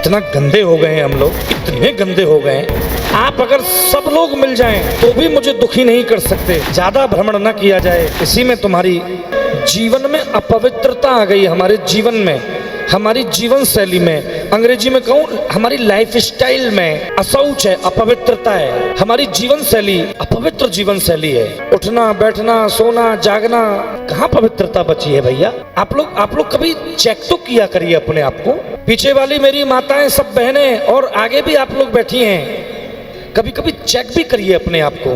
इतना गंदे हो गए हैं हम लोग, इतने गंदे हो गए हैं। आप अगर सब लोग मिल जाएं तो भी मुझे दुखी नहीं कर सकते। ज्यादा भ्रमण न किया जाए, इसी में तुम्हारी जीवन में अपवित्रता आ गई। हमारे जीवन में, हमारी जीवन शैली में, अंग्रेजी में कहूँ हमारी लाइफ स्टाइल में अशौच है, अपवित्रता है। हमारी जीवन शैली अपवित्र जीवन शैली है। उठना बैठना सोना जागना, कहाँ पवित्रता बची है भैया? आप लोग कभी चेक तो किया करिए अपने आप को। पीछे वाली मेरी माताएं, सब बहनें और आगे भी आप लोग बैठी हैं, कभी कभी चेक भी करिए अपने आप को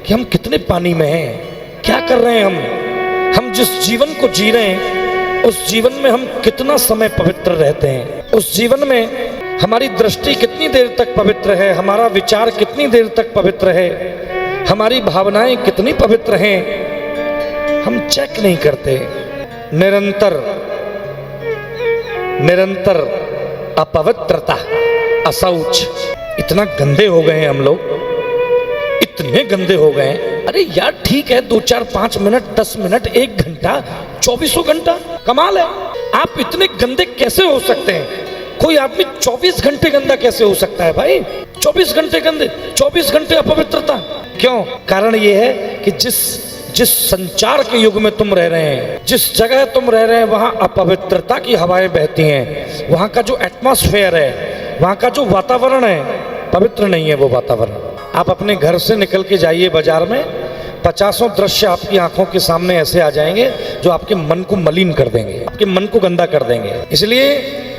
कि हम कितने पानी में हैं, क्या कर रहे हैं। हम जिस जीवन को जी रहे हैं उस जीवन में हम कितना समय पवित्र रहते हैं, उस जीवन में हमारी दृष्टि कितनी देर तक पवित्र है, हमारा विचार कितनी देर तक पवित्र है, हमारी भावनाएं कितनी पवित्र हैं, हम चेक नहीं करते। निरंतर अपवित्रता, अशौच, इतना गंदे हो गए हैं हम लोग, इतने गंदे हो गए हैं। अरे यार ठीक है, 2 4 5 मिनट 10 मिनट 1 घंटा 24 घंटा, कमाल है। आप इतने गंदे कैसे हो सकते हैं? कोई आदमी 24 घंटे गंदा कैसे हो सकता है भाई? 24 घंटे गंदे, 24 घंटे अपवित्रता। क्यों? कारण ये है कि जिस संचार के युग में तुम रह रहे हैं, जिस जगह तुम रह रहे हैं, वहां अपवित्रता की हवाएं बहती हैं। वहां का जो एटमॉस्फेयर है, वहां का जो वातावरण है, पवित्र नहीं है वो वातावरण। आप अपने घर से निकल के जाइए बाजार में, 50 दृश्य आपकी आंखों के सामने ऐसे आ जाएंगे जो आपके मन को मलिन कर देंगे, आपके मन को गंदा कर देंगे। इसलिए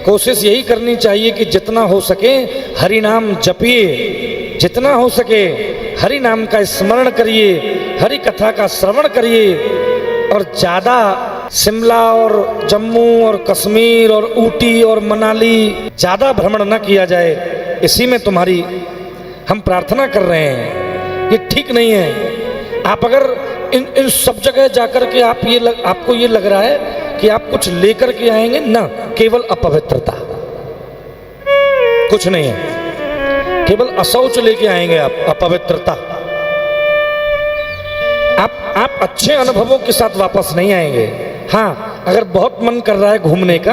कोशिश यही करनी चाहिए कि जितना हो सके हरि नाम जपिए, जितना हो सके हरि नाम का स्मरण करिए, हरि कथा का श्रवण करिए, और ज़्यादा शिमला और जम्मू और कश्मीर और ऊटी और मनाली ज़्यादा भ्रमण न किया जाए। इसी में तुम्हारी हम प्रार्थना कर रहे हैं, ये ठीक नहीं है। आप अगर इन सब जगह जाकर के आपको ये लग रहा है कि आप कुछ लेकर के आएंगे ना, केवल अपवित्रता, कुछ नहीं है, केवल अशौच लेके आएंगे आप, अपवित्रता। आप अच्छे अनुभवों के साथ वापस नहीं आएंगे। हाँ, अगर बहुत मन कर रहा है घूमने का,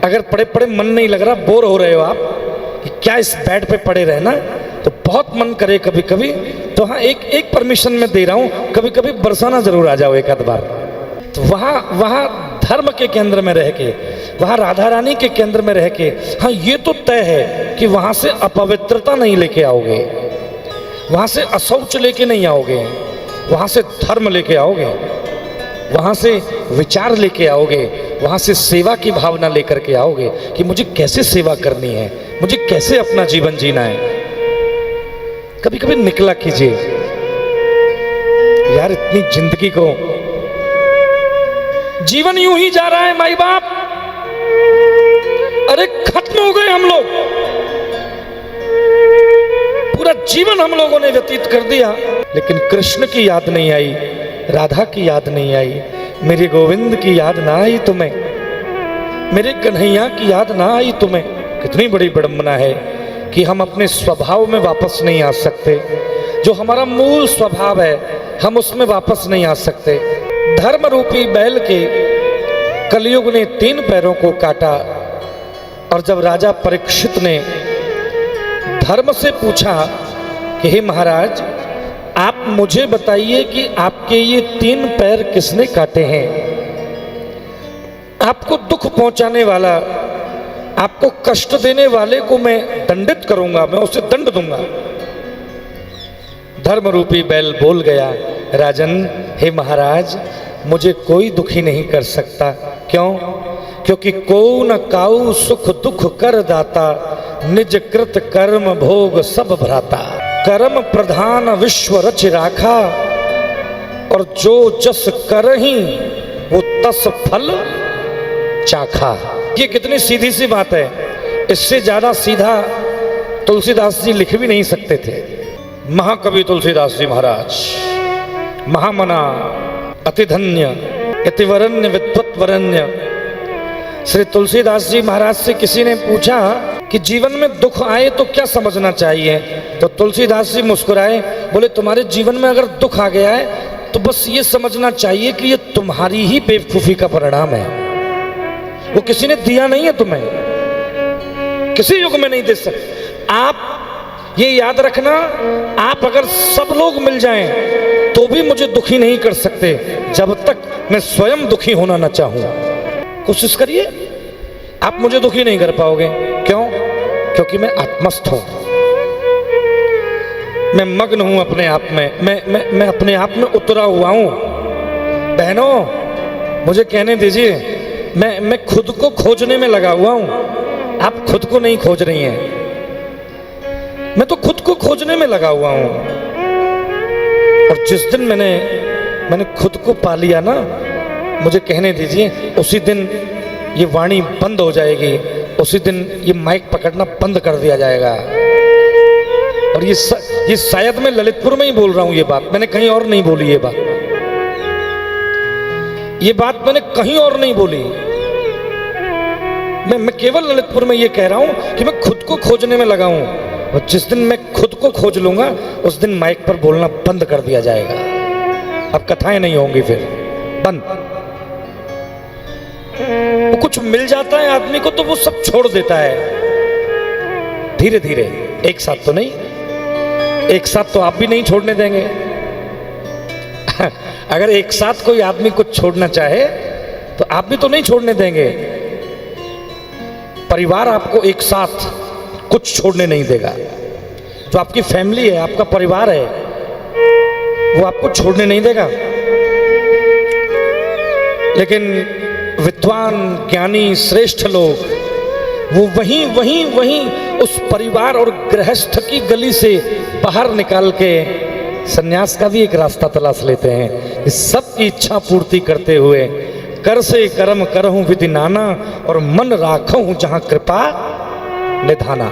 अगर पड़े पड़े मन नहीं लग रहा, बोर हो रहे हो आप कि क्या इस बेड पे पड़े रहना, तो बहुत मन करे कभी कभी, तो हाँ एक परमिशन मैं दे रहा हूँ, कभी कभी बरसाना जरूर आ जाओ एक आध बार। तो वहाँ धर्म के केंद्र में रह के, वहाँ राधा रानी के केंद्र में रह के, हाँ ये तो तय है कि वहाँ से अपवित्रता नहीं लेके आओगे, वहाँ से अशौच लेके नहीं आओगे, वहाँ से धर्म लेके आओगे, वहाँ से विचार लेके आओगे, वहाँ से सेवा की भावना लेकर के आओगे कि मुझे कैसे सेवा करनी है, मुझे कैसे अपना जीवन जीना है। कभी कभी निकला कीजिए यार, इतनी जिंदगी को, जीवन यूं ही जा रहा है माई बाप। अरे खत्म हो गए हम लोग, पूरा जीवन हम लोगों ने व्यतीत कर दिया, लेकिन कृष्ण की याद नहीं आई, राधा की याद नहीं आई, मेरे गोविंद की याद ना आई तुम्हें, मेरे कन्हैया की याद ना आई तुम्हें। कितनी बड़ी विडंबना है कि हम अपने स्वभाव में वापस नहीं आ सकते, जो हमारा मूल स्वभाव है हम उसमें वापस नहीं आ सकते। धर्म रूपी बैल के कलयुग ने 3 पैरों को काटा, और जब राजा परीक्षित ने धर्म से पूछा कि हे महाराज, आप मुझे बताइए कि आपके ये 3 पैर किसने काटे हैं? आपको दुख पहुंचाने वाला, आपको कष्ट देने वाले को मैं दंडित करूंगा, मैं उसे दंड दूंगा। धर्म रूपी बैल बोल गया, राजन, हे महाराज, मुझे कोई दुखी नहीं कर सकता। क्यों? क्योंकि को न काऊ सुख दुख कर दाता, निज कृत कर्म भोग सब भ्राता। कर्म प्रधान विश्व रच राखा, और जो जस करही वो तस फल चाखा। ये कितनी सीधी सी बात है, इससे ज्यादा सीधा तुलसीदास जी लिख भी नहीं सकते थे। महाकवि तुलसीदास जी महाराज, महामना अति धन्य यतिवरण्य विद्वत्वरण्य। श्री तुलसीदास जी महाराज से किसी ने पूछा कि जीवन में दुख आए तो क्या समझना चाहिए, तो तुलसीदास जी मुस्कुराए, बोले तुम्हारे जीवन में अगर दुख आ गया है तो बस ये समझना चाहिए कि ये तुम्हारी ही बेवकूफी का परिणाम है, वो किसी ने दिया नहीं है तुम्हें। किसी युग में नहीं दे सकते। आप ये याद रखना, आप अगर सब लोग मिल जाएं तो भी मुझे दुखी नहीं कर सकते जब तक मैं स्वयं दुखी होना ना चाहूं। कोशिश करिए, आप मुझे दुखी नहीं कर पाओगे। क्यों? क्योंकि मैं आत्मस्थ हूं, मैं मग्न हूं अपने आप में, मैं अपने आप में उतरा हुआ हूं। बहनों मुझे कहने दीजिए, मैं खुद को खोजने में लगा हुआ हूं, आप खुद को नहीं खोज रही हैं, मैं तो खुद को खोजने में लगा हुआ हूं। और जिस दिन मैंने खुद को पा लिया ना, मुझे कहने दीजिए, उसी दिन ये वाणी बंद हो जाएगी, उसी दिन ये माइक पकड़ना बंद कर दिया जाएगा। और ये शायद मैं ललितपुर में ही बोल रहा हूं, ये बात मैंने कहीं और नहीं बोली। ये बात मैंने कहीं और नहीं बोली। मैं केवल ललितपुर में ये कह रहा हूं कि मैं खुद को खोजने में लगा हूं, और जिस दिन मैं खुद को खोज लूंगा उस दिन माइक पर बोलना बंद कर दिया जाएगा। अब कथाएं नहीं होंगी, फिर बंद। वो कुछ मिल जाता है आदमी को तो वो सब छोड़ देता है धीरे धीरे, एक साथ तो नहीं, एक साथ तो आप भी नहीं छोड़ने देंगे। अगर एक साथ कोई आदमी कुछ छोड़ना चाहे तो आप भी तो नहीं छोड़ने देंगे। परिवार आपको एक साथ कुछ छोड़ने नहीं देगा। जो आपकी फैमिली है, आपका परिवार है, वो आपको छोड़ने नहीं देगा। लेकिन विद्वान, ज्ञानी, श्रेष्ठ लोग वो वहीं उस परिवार और गृहस्थ की गली से बाहर निकाल के सन्यास का भी एक रास्ता तलाश लेते हैं। इस सब की इच्छा पूर्ति करते हुए कर से कर्म करहूं विधि नाना, और मन राखूं जहां कृपा निधाना।